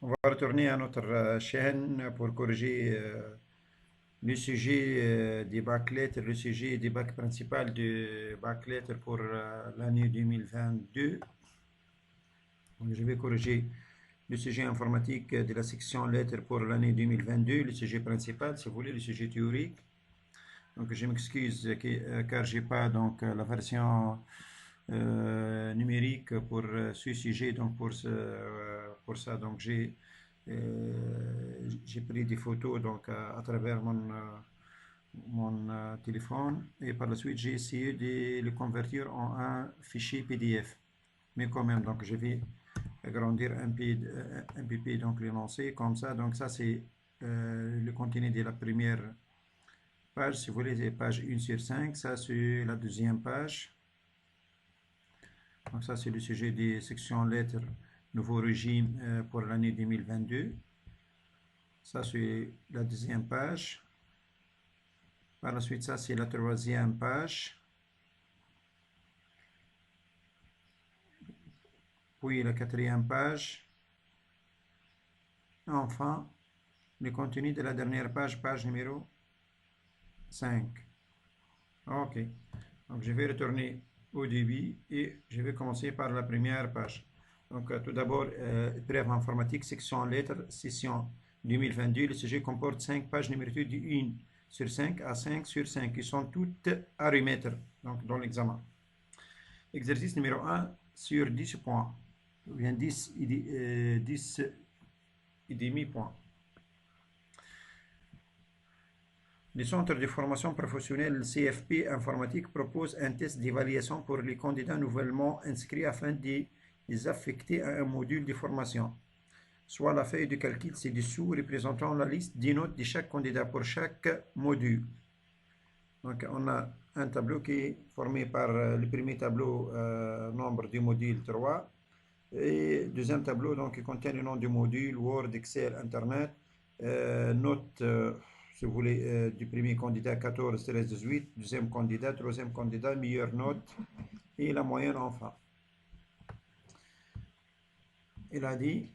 On va retourner à notre chaîne pour corriger le sujet des bacs lettres, le sujet des bacs principal du bac lettres pour l'année 2022. Donc, je vais corriger le sujet informatique de la section lettres pour l'année 2022, le sujet principal, si vous voulez, le sujet théorique. Donc je m'excuse car j'ai pas donc la version numérique pour ce sujet, donc pour ça donc j'ai pris des photos donc à travers mon téléphone et par la suite j'ai essayé de le convertir en un fichier PDF. Mais quand même, donc je vais agrandir un peu donc l'énoncé comme ça. Donc ça c'est le contenu de la première page, si vous voulez, c'est page 1 sur 5. Ça c'est la deuxième page. Donc ça c'est le sujet des sections lettres, nouveau régime pour l'année 2022. Ça c'est la deuxième page. Par la suite, ça c'est la troisième page. Puis la quatrième page. Enfin, le contenu de la dernière page, page numéro 5. Ok. Donc je vais retourner au début et je vais commencer par la première page. Donc tout d'abord, épreuve informatique, section lettres, session 2022. Le sujet comporte 5 pages numérotées de 1 sur 5 à 5 sur 5 qui sont toutes à remettre donc, dans l'examen. Exercice numéro 1 sur 10 points, ou bien 10 et demi points. Le Centre de formation professionnelle CFP informatique propose un test d'évaluation pour les candidats nouvellement inscrits afin de les affecter à un module de formation. Soit la feuille de calcul ci-dessous représentant la liste des notes de chaque candidat pour chaque module. Donc on a un tableau qui est formé par le premier tableau, nombre du module 3, et deuxième tableau donc, qui contient le nom du module, Word, Excel, Internet, notes, si vous voulez, du premier candidat 14, 13, 18, deuxième candidat, troisième candidat, meilleure note, et la moyenne enfin. Il a dit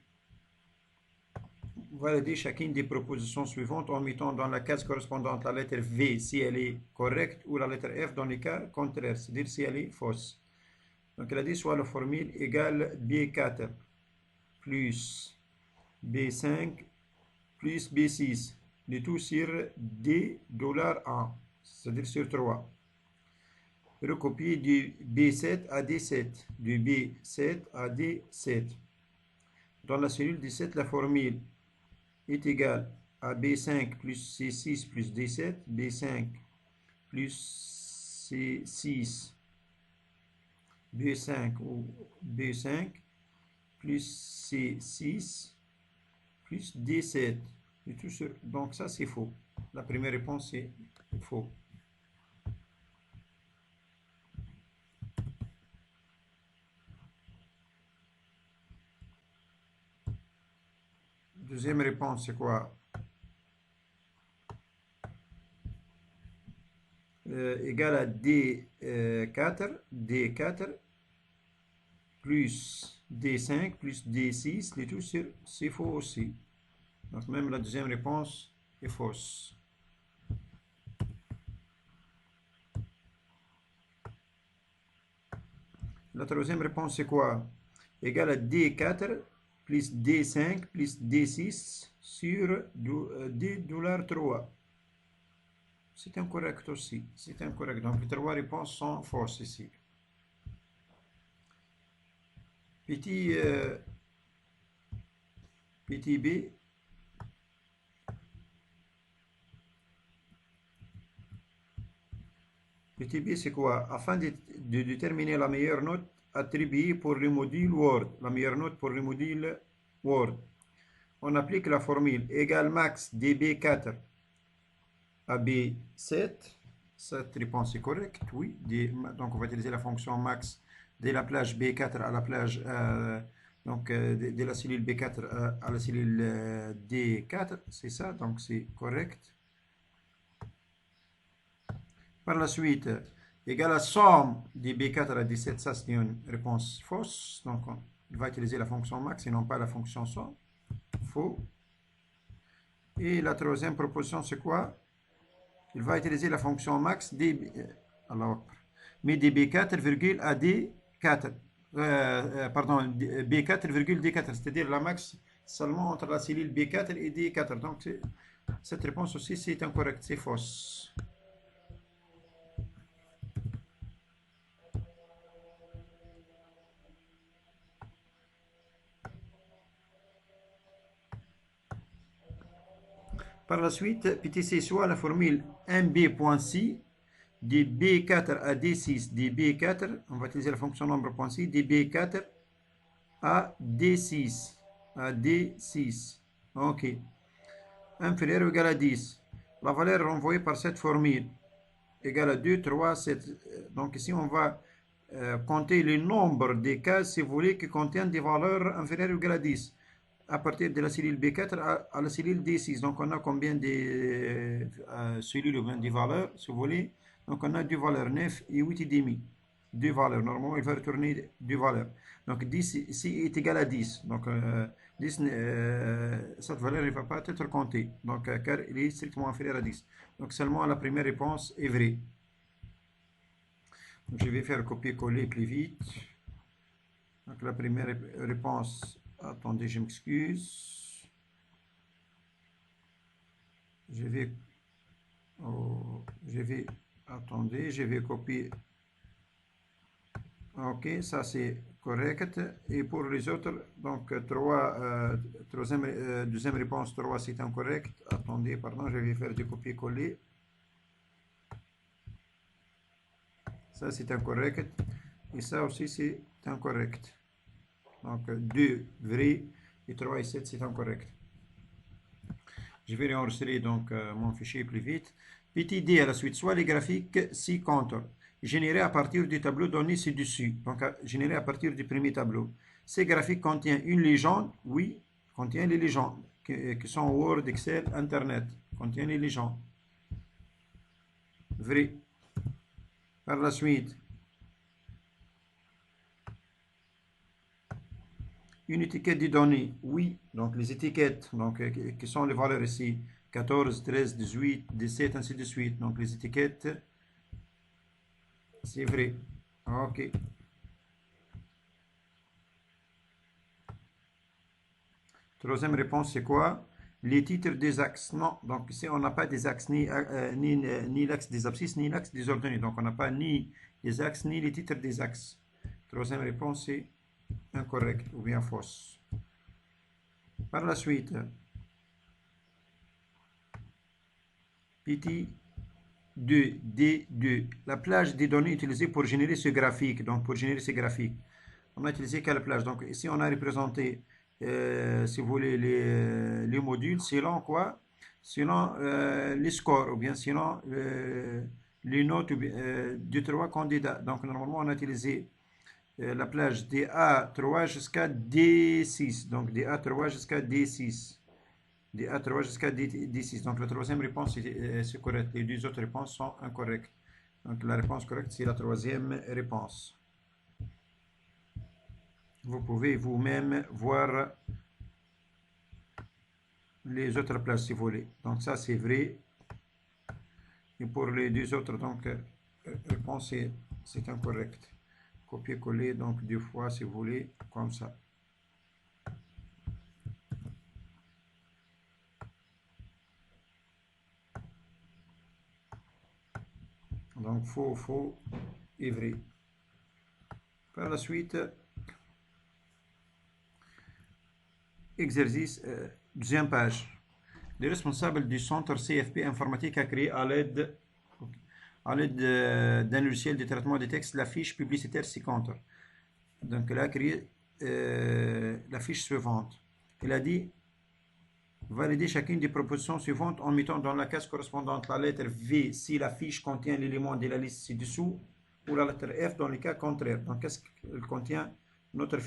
valider chacune des propositions suivantes en mettant dans la case correspondante la lettre V si elle est correcte ou la lettre F dans les cas contraires, c'est-à-dire si elle est fausse. Donc il a dit soit la formule égale B4 plus B5 plus B6, le tout sur D$1, c'est-à-dire sur 3. Recopier du B7 à D7, du B7 à D7. Dans la cellule D7, la formule est égale à B5 plus C6 plus D7, B5 plus C6, B5 ou B5 plus C6 plus D7. Et tout ça. Donc ça c'est faux. La première réponse c'est faux. Deuxième réponse c'est quoi? Égal à D4 plus D5 plus D6, les tout c'est faux aussi. Donc même la deuxième réponse est fausse. La troisième réponse c'est quoi? Égal à D4 plus D5 plus D6 sur D$3. C'est incorrect aussi. C'est incorrect. Donc les trois réponses sont fausses ici. Petit b. Petit b c'est quoi? Afin de déterminer la meilleure note attribuée pour le module Word, la meilleure note pour le module Word, on applique la formule égale max dB4 à B7. Cette réponse est correcte, oui. Donc on va utiliser la fonction max de la plage B4 à la plage, de la cellule B4 à la cellule D4, c'est ça, donc c'est correct. Par la suite, égale à somme de B4 à D7, ça c'est une réponse fausse, donc on va utiliser la fonction max et non pas la fonction somme. faux. Et la troisième proposition, c'est quoi? Il va utiliser la fonction max mais dB4, à D4. Pardon, B4, D4, c'est-à-dire la max seulement entre la cellule B4 et D4. Donc, cette réponse aussi, c'est incorrect, c'est fausse. Par la suite, PTC soit la formule MB.C de B4 à D6, de B4, on va utiliser la fonction nombre.C, de B4 à D6, à D6. Ok. Inférieur ou égal à 10. La valeur renvoyée par cette formule égale à 2, 3, 7. Donc ici, on va compter le nombre des cases, si vous voulez, qui contiennent des valeurs inférieures ou égales à 10. À partir de la cellule B4 à la cellule D6. Donc on a combien de cellules ou bien des valeurs, si vous voulez. Donc on a deux valeurs, 9 et 8,5. Deux valeurs. Normalement, il va retourner deux valeurs. Donc 10 ici est égal à 10. Donc 10, cette valeur ne va pas être comptée. Donc car il est strictement inférieur à 10. Donc seulement la première réponse est vraie. Donc, je vais faire copier-coller plus vite. Donc la première réponse, attendez, je m'excuse. Attendez, je vais copier. Ok, ça c'est correct. Et pour les autres, donc deuxième réponse, 3 c'est incorrect. Attendez, pardon, je vais faire du copier-coller. Ça c'est incorrect. Et ça aussi c'est incorrect. Donc 2 vrai et 3 et 7 c'est incorrect. Je vais réenregistrer donc mon fichier plus vite. Petit d à la suite, soit les graphiques ci-contre, générés à partir du tableau donné ci-dessus. Donc générés à partir du premier tableau. Ces graphiques contiennent une légende, oui, contiennent les légendes qui sont Word, Excel, Internet, contiennent les légendes. Vrai. Par la suite, une étiquette des données, oui, donc les étiquettes, donc, qui sont les valeurs ici, 14, 13, 18, 17, ainsi de suite. Donc les étiquettes, c'est vrai. Ok. Troisième réponse, c'est quoi? Les titres des axes. Non, donc ici, on n'a pas des axes, ni l'axe des abscisses, ni l'axe des ordonnées. Donc on n'a pas ni les axes, ni les titres des axes. Troisième réponse, c'est incorrect ou bien fausse. Par la suite, petit 2, D2, la plage des données utilisée pour générer ce graphique. Donc pour générer ces graphiques, on a utilisé quelle plage? Donc ici, on a représenté, si vous voulez, les modules selon quoi? Selon les scores ou bien selon les notes de 3 candidats. Donc normalement, on a utilisé la plage des A3 jusqu'à D6. Donc des A3 jusqu'à D6. Des A3 jusqu'à D6. Donc la troisième réponse c'est correct. Les deux autres réponses sont incorrectes. Donc la réponse correcte, c'est la troisième réponse. Vous pouvez vous-même voir les autres places si vous voulez. Donc ça c'est vrai. Et pour les deux autres, donc réponse c'est incorrect. Copier-coller donc deux fois si vous voulez, comme ça. Donc faux, faux et vrai. Par la suite, exercice, deuxième page. Le responsable du centre CFP informatique a créé à l'aide d'un logiciel de traitement de texte la fiche publicitaire ci-contre. Donc elle a créé la fiche suivante. Elle a dit valider chacune des propositions suivantes en mettant dans la case correspondante la lettre V si la fiche contient l'élément de la liste ci-dessous ou la lettre F dans les cas contraires. Donc qu'est-ce qu'elle contient notre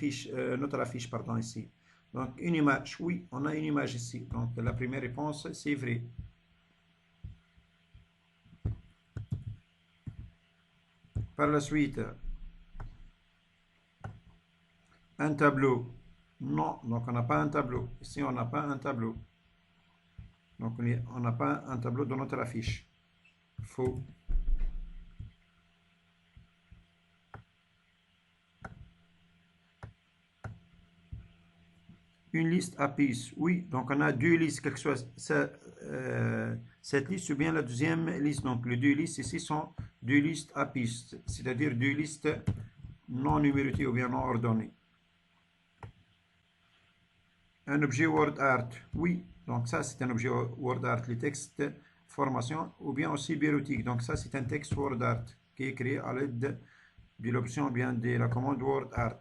affiche pardon, ici. Donc une image, oui, on a une image ici. Donc la première réponse, c'est vrai. Par la suite, un tableau. Non, donc on n'a pas un tableau. Ici, on n'a pas un tableau. Donc on n'a pas un tableau dans notre affiche. Faux. Une liste à pièces. Oui, donc on a deux listes, quelque chose. Cette liste ou bien la deuxième liste. Donc les deux listes ici sont deux listes à pièces, c'est-à-dire deux listes non numérotées ou bien non ordonnées. Un objet word art. Oui, donc ça c'est un objet word art, les textes formation ou bien aussi bureautique. Donc ça c'est un texte word art qui est créé à l'aide de l'option ou bien de la commande word art.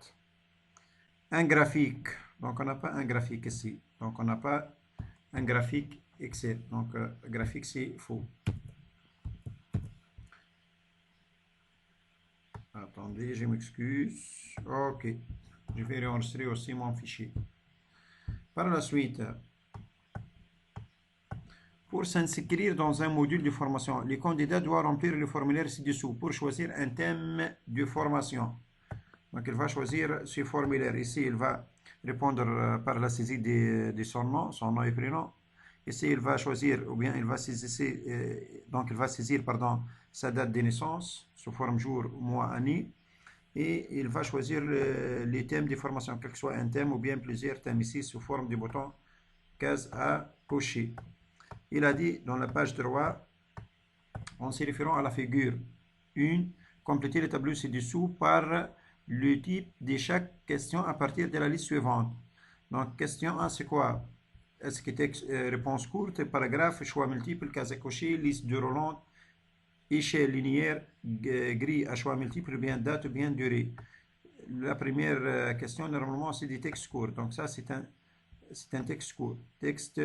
Un graphique. Donc on n'a pas un graphique ici. Donc on n'a pas un graphique Excel. Donc graphique c'est faux. Attendez, je m'excuse. Ok. Je vais enregistrer aussi mon fichier. Par la suite, pour s'inscrire dans un module de formation, les candidats doivent remplir le formulaire ci-dessous pour choisir un thème de formation. Donc il va choisir ce formulaire. Ici, il va répondre par la saisie de son nom et prénom. Ici, il va choisir, ou bien il va saisir, pardon, sa date de naissance, sous forme jour, mois, année. Et il va choisir les thèmes de formation, quel que soit un thème ou bien plusieurs thèmes ici, sous forme de bouton case à cocher. Il a dit dans la page 3, en se référant à la figure 1, compléter le tableau ci-dessous par le type de chaque question à partir de la liste suivante. Donc, question 1, c'est quoi? Est-ce que texte, réponse courte, paragraphe, choix multiple, case à cocher, liste de Roland, échelle linéaire, grille à choix multiple, bien date, bien durée. La première question, normalement, c'est des textes courts. Donc, ça, c'est un texte court. Texte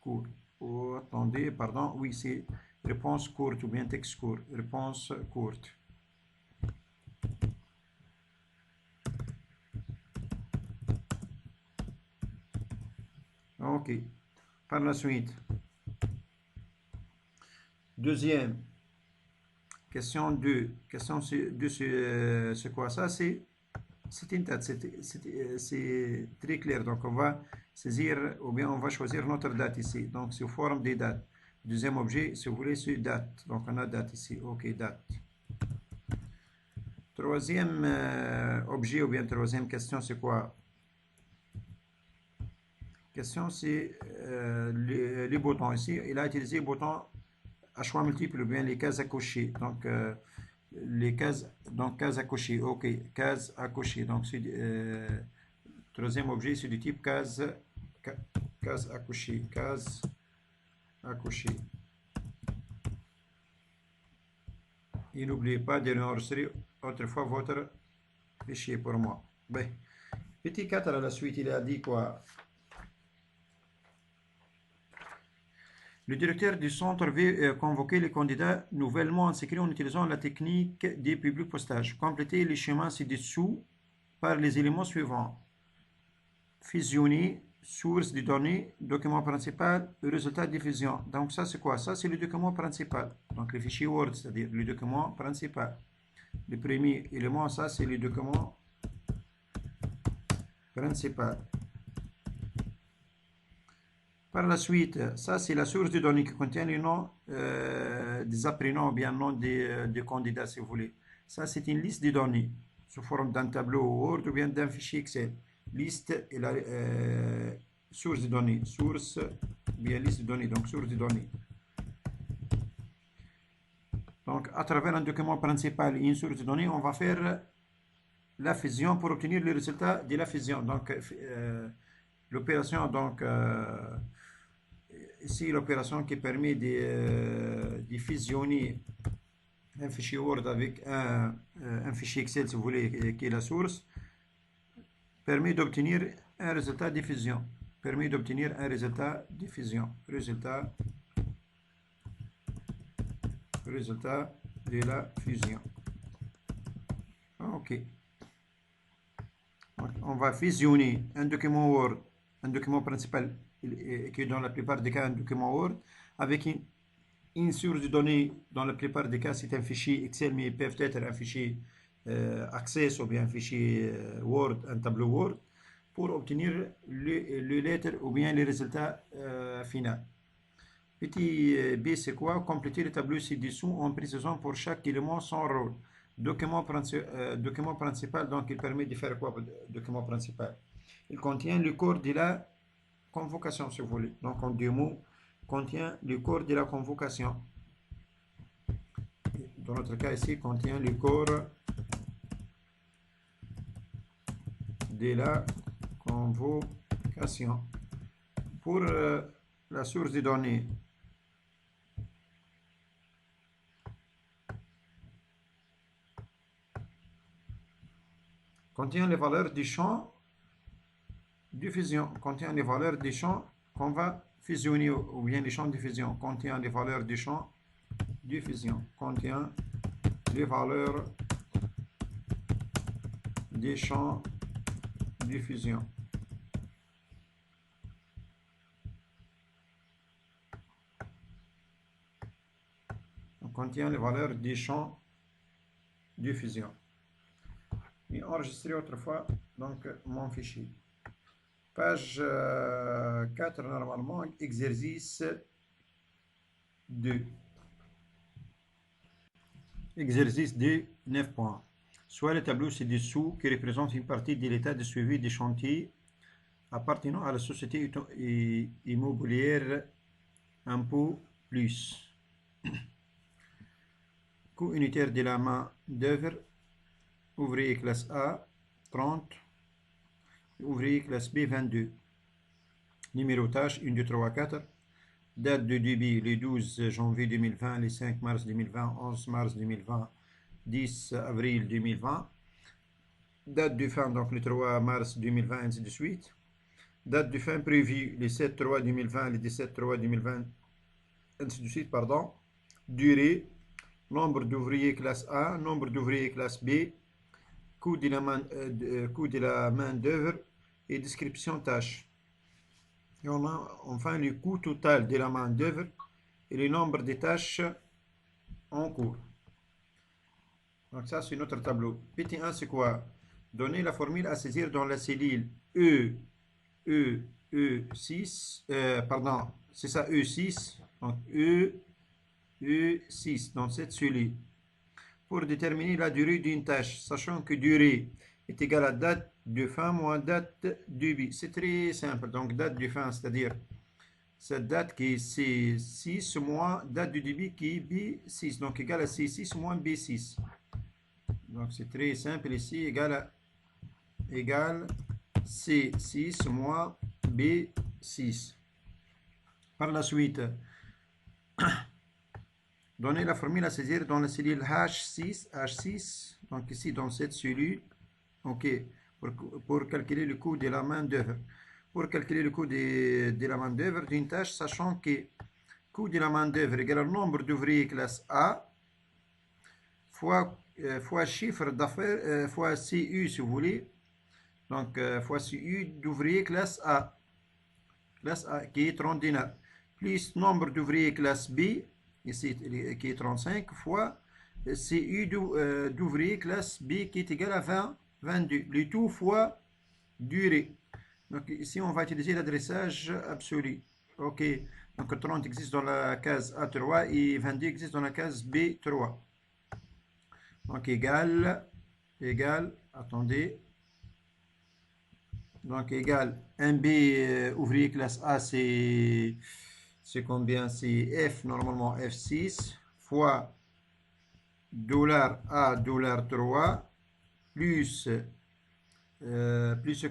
court. Oh, attendez, pardon. Oui, c'est réponse courte ou bien texte court. Réponse courte. Ok. Par la suite. Deuxième. Question 2. Question 2, c'est quoi ça? C'est une date. C'est très clair. Donc, on va saisir ou bien on va choisir notre date ici. Donc, sous forme des dates. Deuxième objet, si vous voulez, c'est date. Donc, on a date ici. Ok, date. Troisième objet ou bien troisième question, c'est quoi? Question, c'est les boutons. Ici, il a utilisé boutons à choix multiples ou bien les cases à cocher. Donc, les cases, à cocher. Ok, cases à cocher. Donc, troisième objet, c'est du type case à cocher. Case à cocher. Et n'oubliez pas de réenregistrer autrefois votre fichier pour moi. Ben, petit 4 à la suite, il a dit quoi? Le directeur du centre veut convoquer les candidats nouvellement inscrits en utilisant la technique des publics postages. Complétez les schémas ci-dessous par les éléments suivants. Fusionner, source de données, document principal, résultat de fusion. Donc ça c'est quoi? Ça c'est le document principal. Donc le fichier Word, c'est-à-dire le document principal. Le premier élément, ça c'est le document principal. Par la suite, ça c'est la source de données qui contient les noms des apprenants ou bien nom des candidats si vous voulez. Ça c'est une liste de données sous forme d'un tableau Word ou bien d'un fichier Excel. Liste et la source de données. Source bien liste de données, donc source de données. Donc à travers un document principal et une source de données, on va faire la fusion pour obtenir le résultat de la fusion. Donc l'opération donc ici l'opération qui permet de fusionner un fichier Word avec un fichier Excel si vous voulez qui est la source permet d'obtenir un résultat de fusion. Résultat de la fusion. Ok. Donc, on va fusionner un document Word, un document principal qui est dans la plupart des cas un document Word, avec une source de données, dans la plupart des cas c'est un fichier Excel, mais peut être un fichier Access ou bien un fichier Word, un tableau Word, pour obtenir le lettre ou bien les résultats final. Petit B, c'est quoi? Compléter le tableau ci-dessous en précisant pour chaque élément son rôle. Document principal, donc il permet de faire quoi? Document principal. Il contient le corps de la convocation, si vous voulez. Donc en deux mots, contient le corps de la convocation. Dans notre cas ici, contient le corps de la convocation. Pour la source de données, contient les valeurs du champ de fusion, contient les valeurs des champs qu'on va fusionner ou bien les champs de fusion, contient les valeurs du champ de fusion, contient les valeurs des champs de fusion. On contient les valeurs des champs de fusion. Et enregistré autrefois donc mon fichier. Page 4 normalement, exercice 2. Exercice 2, 9 points. Soit le tableau ci-dessous qui représente une partie de l'état de suivi des chantiers appartenant à la société immobilière Impôt Plus. Coût unitaire de la main d'œuvre, ouvrier classe A 30, ouvrier classe B 22. Numérotage 1, 2, 3, 4. Date de débit le 12 janvier 2020, le 5 mars 2020, 11 mars 2020, 10 avril 2020. Date de fin donc le 3 mars 2020, ainsi de suite. Date de fin prévue le 7 3 2020, le 17 3 2020, ainsi de suite, pardon. Durée, nombre d'ouvriers classe A, nombre d'ouvriers classe B, coût de la main d'œuvre et description tâche. Et on a enfin le coût total de la main d'œuvre et le nombre de tâches en cours. Donc ça c'est notre tableau. Petit 1 c'est quoi? Donner la formule à saisir dans la cellule E6, pardon, c'est ça E6, donc E6 dans cette cellule. Pour déterminer la durée d'une tâche, sachant que durée est égale à date de fin moins date de début. C'est très simple. Donc, date de fin, c'est-à-dire cette date qui est C6 moins date de début qui est B6. Donc, égale à C6 moins B6. Donc, c'est très simple ici, égale C6 moins B6. Par la suite, donner la formule à saisir dans la cellule H6, donc ici dans cette cellule, ok, pour calculer le coût de la main d'œuvre. Pour calculer le coût de la main d'œuvre d'une tâche, sachant que coût de la main d'œuvre égale au nombre d'ouvriers classe A fois chiffre d'affaires fois CU si vous voulez, donc fois CU d'ouvriers classe A qui est 30 dinars, plus nombre d'ouvriers classe B ici qui est 35 fois CU d'ouvriers classe B qui est égal à 22, le tout fois durée. Donc ici on va utiliser l'adressage absolu. Ok, donc 30 existe dans la case A3 et 22 existe dans la case B3. Donc égal, attendez, donc égal 1B ouvrier classe A c'est combien? C'est F, normalement F6 fois $A $3 plus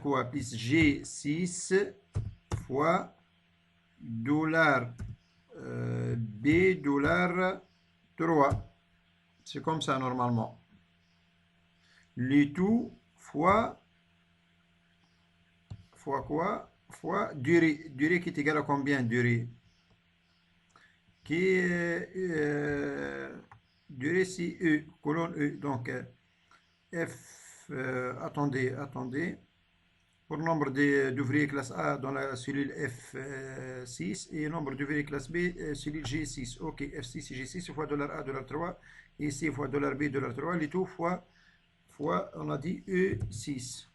quoi? Plus G6 fois $B $3. C'est comme ça normalement. Le tout fois quoi? Fois durée. Durée qui est égale à combien? Durée qui est durée c'est E, colonne E. Donc F, attendez. Pour le nombre d'ouvriers classe A dans la cellule F6 et nombre d'ouvriers classe B, cellule G6. Ok, F6 et G6 fois $A $3 et ici fois $B $3, les tout fois, on a dit E6.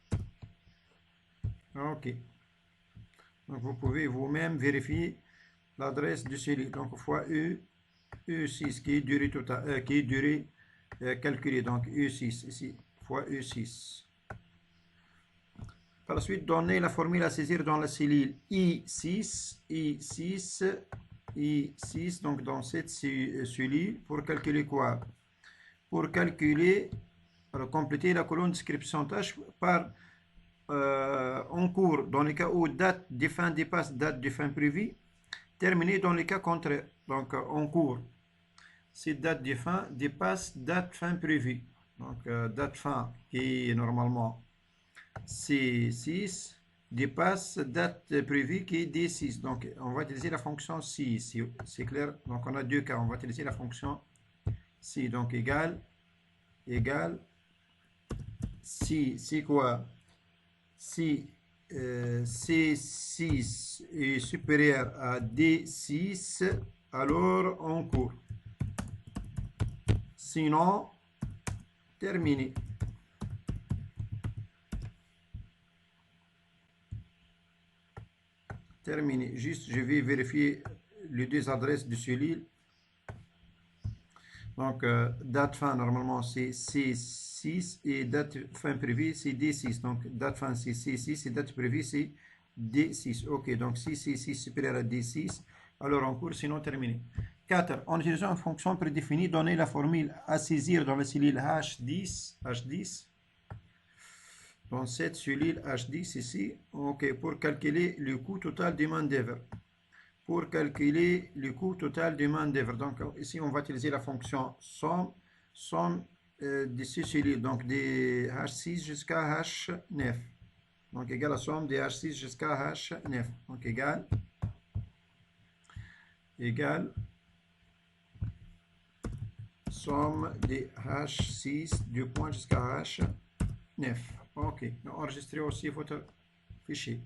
Ok. Donc vous pouvez vous-même vérifier l'adresse de celui. Donc fois E, E6 qui est durée totale, qui est durée calculée. Donc E6 ici, fois E6. Par la suite, donnez la formule à saisir dans la cellule I6, I6, I6, donc dans cette cellule, pour calculer quoi? Pour calculer, pour compléter la colonne description tâche par en cours, dans les cas où date de fin dépasse date de fin prévue, terminé dans les cas contraires, donc en cours. Si date de fin dépasse date fin prévue, donc date fin qui est normalement C6 dépasse date prévue qui est D6. Donc on va utiliser la fonction si, c'est clair. Donc on a deux cas, on va utiliser la fonction si, donc égal si, c'est quoi? Si C6 est supérieur à D6, alors on court. Sinon, terminé. Terminé. Juste, je vais vérifier les deux adresses de celui. Donc, date fin, normalement, c'est C6 et date fin prévue, c'est D6. Donc, date fin, c'est C6 et date prévue, c'est D6. OK, donc si C6 supérieur à D6, alors en cours, sinon terminé. 4. En utilisant une fonction prédéfinie, donnez la formule à saisir dans la cellule H10, dans cette cellule H10 ici, OK, pour calculer le coût total des main-d'œuvre. Pour calculer le coût total de main-d'œuvre. Donc ici, on va utiliser la fonction somme de ces cellules, donc des H6 jusqu'à H9. Donc égal la somme des H6 jusqu'à H9. Donc égal somme des H6 du point jusqu'à H9. OK. Enregistrez aussi votre fichier.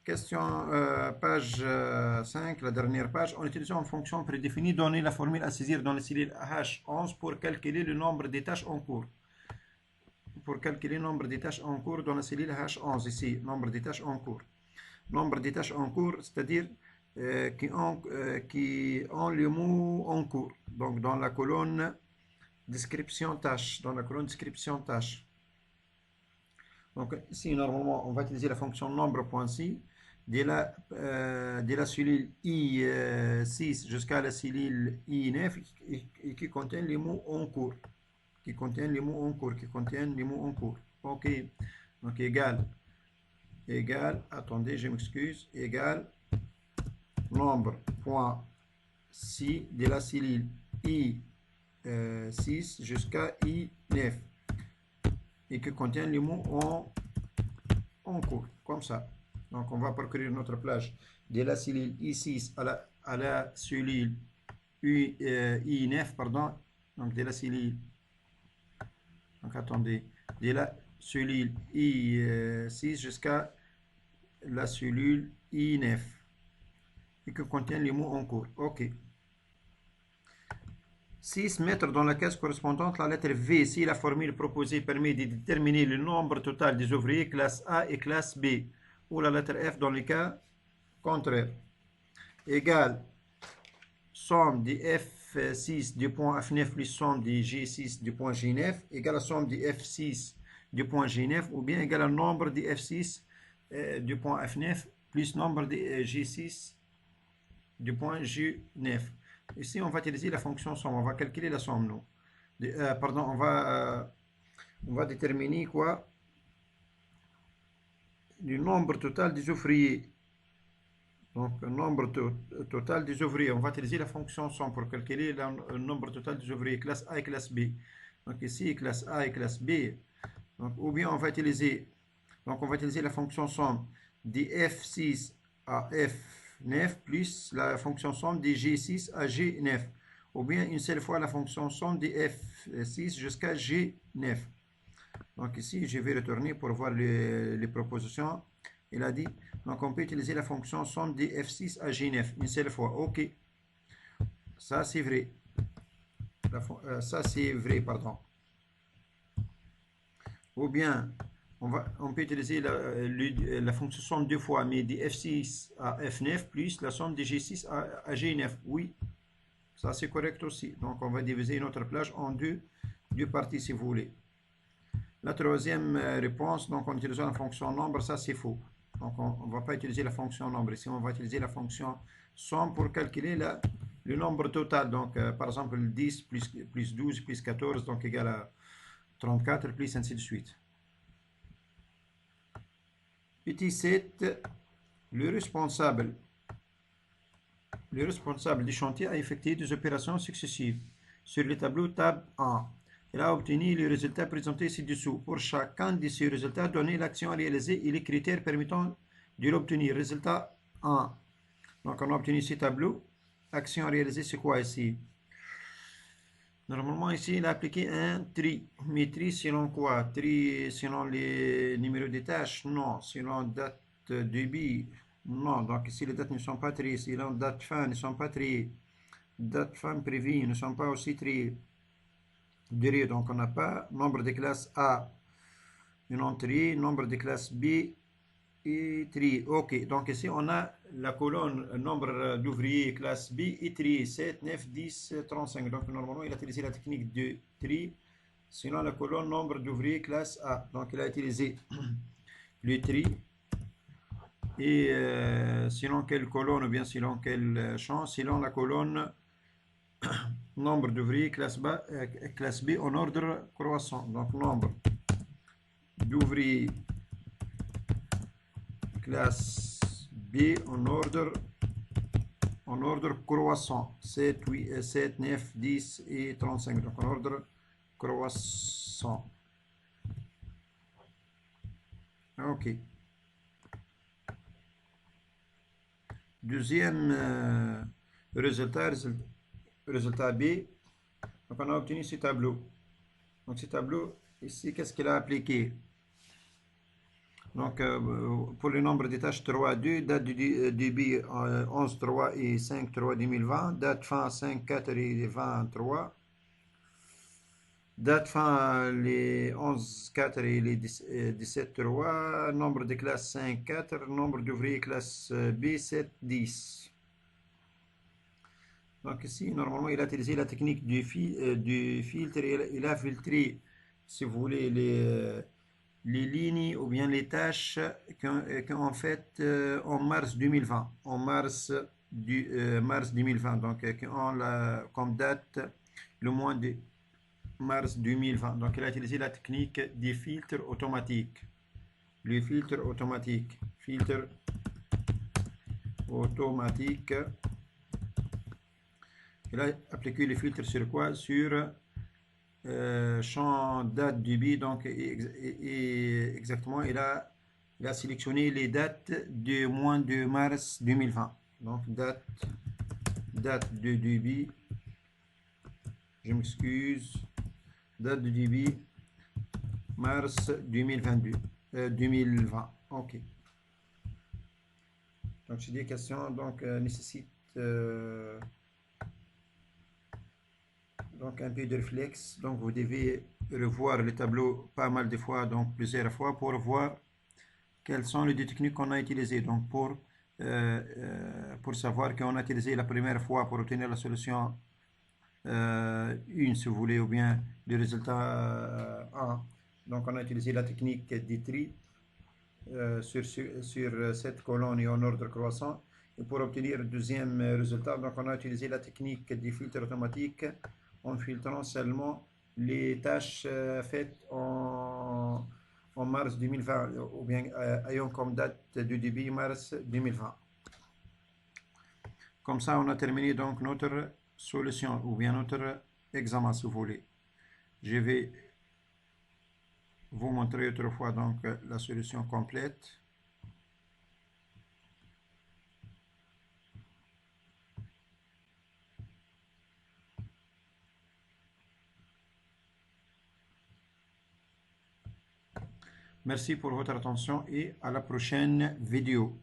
Question page 5, la dernière page. En utilisant une fonction prédéfinie, donnez la formule à saisir dans la cellule H11 pour calculer le nombre des tâches en cours. Pour calculer le nombre des tâches en cours dans la cellule H11, ici, nombre des tâches en cours. Nombre des tâches en cours, c'est-à-dire qui ont le mot en cours. Donc dans la colonne description tâche. Dans la colonne description tâche. Donc ici, normalement, on va utiliser la fonction nombre.si. De la cellule I6 jusqu'à la cellule I9 et qui contient les mots en cours. Qui contiennent les mots en cours. OK. Donc égal, attendez, je m'excuse, égal nombre.si de la cellule I6 jusqu'à I9 et qui contient les mots en cours, comme ça. Donc on va parcourir notre plage de la cellule I6 à la cellule I9, pardon. Donc de la cellule, donc attendez, de la cellule I6 jusqu'à la cellule I9 et qui contient les mots en cours. OK. 6. Mettre dans la case correspondante la lettre V si la formule proposée permet de déterminer le nombre total des ouvriers classe A et classe B, ou la lettre F dans le cas contraire. Égale somme du F6 du point F9 plus somme du G6 du point G9 égale la somme du F6 du point G9 ou bien égale au nombre du F6 du point F9 plus nombre du G6 du point G9. Ici, on va utiliser la fonction somme. On va calculer la somme, non. Pardon, on va déterminer quoi? Le nombre total des ouvriers. Donc, le nombre total des ouvriers. On va utiliser la fonction somme pour calculer le nombre total des ouvriers, classe A et classe B. Donc, ici, classe A et classe B. Donc, ou bien on va utiliser la fonction somme des F6 à F9 plus la fonction somme des G6 à G9. Ou bien une seule fois la fonction somme des F6 jusqu'à G9. Donc ici, je vais retourner pour voir les propositions. Il a dit, donc on peut utiliser la fonction somme des F6 à G9 une seule fois. OK. Ça, c'est vrai. Ça, c'est vrai, pardon. Ou bien, On peut utiliser la fonction somme deux fois, mais de F6 à F9 plus la somme de G6 à G9. Oui, ça c'est correct aussi. Donc on va diviser notre plage en deux parties si vous voulez. La troisième réponse, donc en utilisant la fonction nombre, ça c'est faux. Donc on ne va pas utiliser la fonction nombre. Ici, on va utiliser la fonction somme pour calculer le nombre total. Donc par exemple 10 plus 12 plus 14, donc égal à 34, plus ainsi de suite. Petit 7, le responsable du chantier a effectué des opérations successives. Sur le tableau tab 1, il a obtenu les résultats présentés ci-dessous. Pour chacun de ces résultats, donnez l'action à réaliser et les critères permettant de l'obtenir. Résultat 1. Donc on a obtenu ce tableau. Action à réaliser, c'est quoi ici? Normalement ici, il a appliqué un tri. Mais tri selon quoi? Tri selon les numéros des tâches? Non. Selon date débit? Non. Donc ici, les dates ne sont pas triées. Selon date fin, ne sont pas triées. Date fin prévue ne sont pas aussi triées. Durée, donc on n'a pas. Nombre de classes A, non trié. Nombre de classes B et trié. Ok, donc ici on a la colonne nombre d'ouvriers classe B et trié 7, 9, 10, 35. Donc normalement il a utilisé la technique de tri. Sinon la colonne nombre d'ouvriers classe A. Donc il a utilisé le tri. Et selon quelle colonne ou bien selon quel champ? Selon la colonne nombre d'ouvriers classe B en ordre croissant. Donc nombre d'ouvriers classe B en ordre croissant. 7, 8, 7, 9, 10 et 35. Donc en ordre croissant. Ok. Deuxième résultat B. Donc on a obtenu ce tableau. Donc ce tableau, ici, qu'est-ce qu'il a appliqué? Donc pour le nombre de tâches 3, 2, date du début 11, 3 et 5, 3, 2020, date fin 5, 4 et 23, date fin les 11, 4 et les 17, 3, nombre de classes 5, 4, nombre d'ouvriers classe B, 7, 10. Donc ici, normalement, il a utilisé la technique du filtre. Il a filtré, si vous voulez, les lignes ou bien les tâches qu'on fait en mars 2020. En mars 2020. Donc, qui ont comme date le mois de mars 2020. Donc, il a utilisé la technique des filtres automatiques. Le filtre automatique. Filtre automatique. Il a appliqué le filtre sur quoi? Sur champ date débit. Donc, exactement, il a sélectionné les dates du mois de mars 2020. Donc, date de débit. Je m'excuse. Date de débit mars 2022. 2020. OK. Donc, c'est des questions donc nécessitent donc un peu de réflexe. Donc vous devez revoir les tableaux pas mal de fois, donc plusieurs fois, pour voir quelles sont les deux techniques qu'on a utilisées. Donc pour savoir qu'on a utilisé la première fois pour obtenir la solution 1 si vous voulez, ou bien le résultat 1. Donc on a utilisé la technique des tri sur cette colonne et en ordre croissant. Et pour obtenir le deuxième résultat, donc on a utilisé la technique des filtres automatiques en filtrant seulement les tâches faites en mars 2020 ou bien ayant comme date de début mars 2020. Comme ça, on a terminé donc notre solution ou bien notre examen si vous voulez. Je vais vous montrer autrefois donc la solution complète. Merci pour votre attention et à la prochaine vidéo.